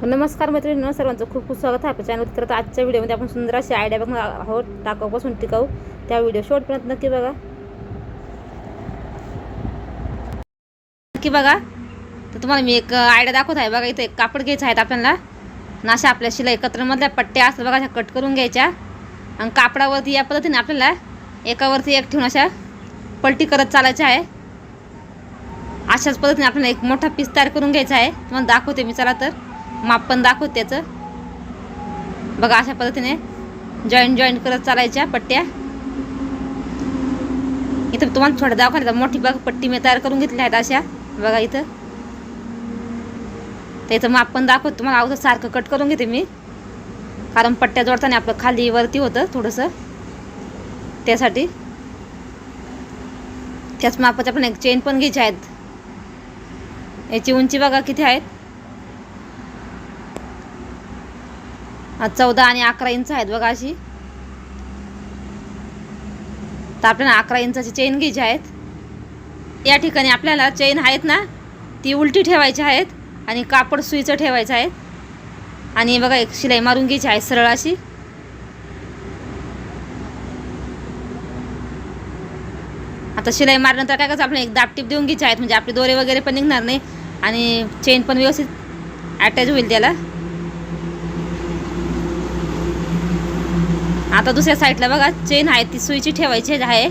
नमस्कार मैत्रिणींनो, सर्वांचं खूप खूप स्वागत आहे आपल्या चॅनलवर. तर आजच्या व्हिडिओमध्ये आपण सुंदर अशी आयडिया बघणार आहोत, टाकाऊपासून टिकाऊ. त्या व्हिडिओ शेवटपर्यंत नक्की बघा. तर तुम्हाला मी एक आयडिया दाखवत आहे बघा. इथे एक कापड घ्यायचं आहे आपल्याला. अशा आपल्या शिलाई कतरमधल्या पट्ट्या असतात बघा, अशा कट करून घ्यायच्या आणि कापडावरती या पद्धतीने आपल्याला एकावरती एक ठेवून अशा पलटी करत चालायच्या आहे. अशाच पद्धतीने आपल्याला एक मोठा पीस तयार करून घ्यायचा आहे. तुम्हाला दाखवते मी, चला तर माप पण दाखवते त्याचं बघा. अशा पद्धतीने जॉईंट करत चालायच्या पट्ट्या. इथं तुम्हाला थोडं दाखवायला मोठी बघा पट्टी मी तयार करून घेतल्या आहेत अशा बघा. इथं त्याचं माप पण दाखवते तुम्हाला. अगोदर सारखं कट करून घेते मी, कारण पट्ट्या जोडताना आपलं खाली वरती होतं थोडंसं, त्यासाठी. त्याच मापाच्या आपण एक चेन पण घ्यायची आहेत. याची उंची बघा किती आहेत, 14 आणि 11 इंच आहेत बघा अशी. तर आपल्याला 11 इंचाची चेन घ्यायची आहेत. या ठिकाणी आपल्याला चेन आहेत ना, ती उलटी ठेवायची आहेत आणि कापड सुईचं ठेवायचं आहे. आणि बघा एक शिलाई मारून घ्यायची आहे सरळ अशी. आता शिलाई मारल्यानंतर काय करायचं, आपण एक दाबटीप देऊन घ्यायची आहेत, म्हणजे आपले दोरे वगैरे पण निघणार नाही आणि चेन पण व्यवस्थित अटॅच होईल त्याला. आता दुसऱ्या साईडला बघा चेन आहे, ती सुईची ठेवायची आहे.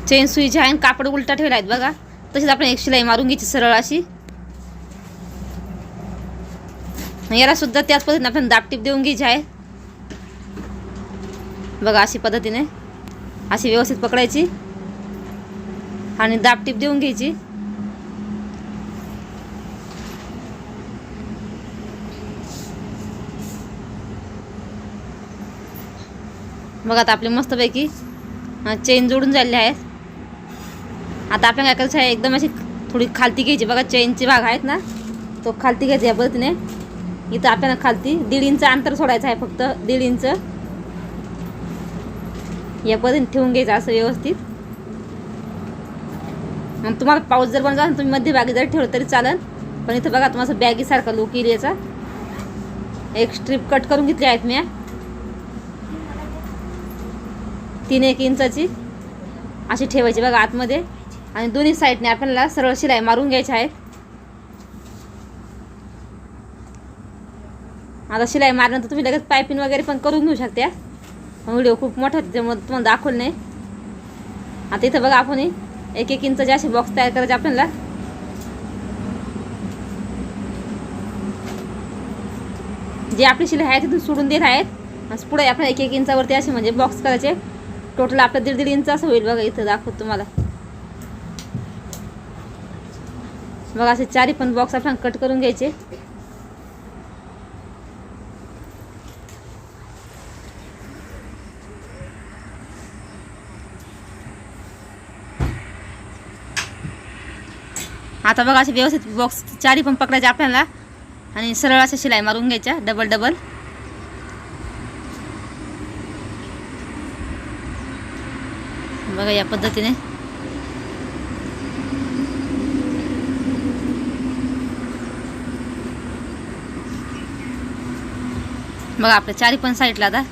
चेन सुईची आहे आणि कापड उलटा ठेवला आहेत बघा. तशीच आपण एक शिलाई मारून घ्यायची सरळ अशी. याला सुद्धा त्याच पद्धतीने आपण दाबटीप देऊन घ्यायची आहे बघा. अशी पद्धतीने अशी व्यवस्थित पकडायची आणि दाबटीप देऊन घ्यायची. बघा आता आपली मस्तपैकी चेन जोडून झालेली आहे. आता आपल्याला काय करायचं आहे, एकदम अशी थोडी खालती घ्यायची बघा. चेनची भाग आहेत ना, तो खालती घ्यायचा या पद्धतीने. इथं आपल्याला खालती 1.5 इंच अंतर सोडायचं आहे, फक्त 1.5 इंच या पद्धतीने ठेवून घ्यायचं असं व्यवस्थित. मग तुम्हाला पाऊस जर बनवला तुम्ही मध्यभागी जर ठेवलं तरी चालेल, पण इथं बघा तुम्हाला बॅगीसारखा लुक येईल याचा. एक स्ट्रीप कट करून घेतली आहेत मी 3-1 इंचाची अशी ठेवायची बघा आतमध्ये. आणि दोन्ही साईडने आपल्याला सरळ शिलाई मारून घ्यायची आहे. आता शिलाई मारल्यानंतर तुम्ही लगेच पायपिंग वगैरे पण करून घेऊ शकता. व्हिडिओ खूप मोठा त्यामुळे तुम्हाला दाखवलं नाही. आता इथं बघा आपण 1-1 इंचाचे असे बॉक्स तयार करायचे आपल्याला. जे आपली शिलाई आहे तिथून सोडून देत आहेत आणि पुढे आपल्याला 1-1 इंचावरती असे म्हणजे बॉक्स करायचे. टोटल आपलं 1.5 इंच असं होईल बघा. इथं दाखवतो तुम्हाला बघा. असे 4 पण बॉक्स आपण कट करून घ्यायचे. आता बघा असे व्यवस्थित बॉक्स 4 पण पकडायचे आपल्याला आणि सरळ अशा शिलाई मारून घ्यायच्या डबल. बघा या पद्धतीने. बघा आपल्या 4 पण साईडला आता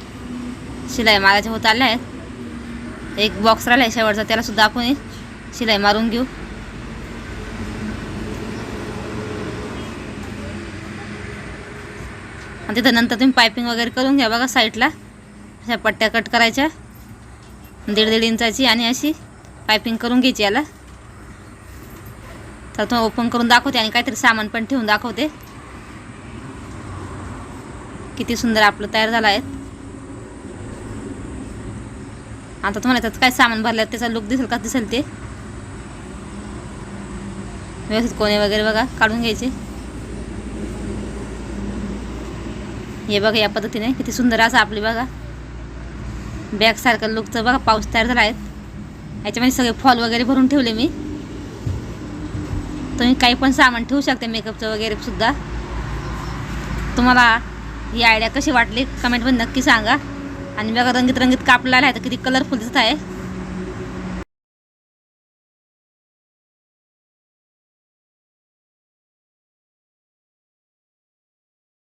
शिलाई मारायच्या होत आल्या आहेत. एक बॉक्स राहिला आहे शेवटचा, त्याला सुद्धा आपण शिलाई मारून घेऊ. आणि तिथं नंतर तुम्ही पायपिंग वगैरे करून घ्या बघा. साईडला अशा पट्ट्या कट करायच्या 1.5 इंचाची आणि अशी पायपिंग करून घ्यायची याला. तर तुम्हाला ओपन करून दाखवते आणि काहीतरी सामान पण ठेवून दाखवते. किती सुंदर आपलं तयार झालं आहे. आता तुम्हाला त्यात काय सामान भरलं त्याचा लुक दिसेल का, दिसेल ते व्यवस्थित कोणे वगैरे बघा काढून घ्यायचे. हे बघा या पद्धतीने किती सुंदर असं आपली बघा बॅग सारखं लुकचं बघा पाऊस तयार झाला आहे. याच्यामध्ये सगळे फॉल वगैरे भरून ठेवले मी. तुम्ही काही पण सामान ठेवू शकते मेकअपचं वगैरे सुद्धा. तुम्हाला ही आयडिया कशी वाटली कमेंटमध्ये नक्की सांगा. आणि बघा रंगीत कापलेला आहे तर किती कलरफुल दिसत आहे.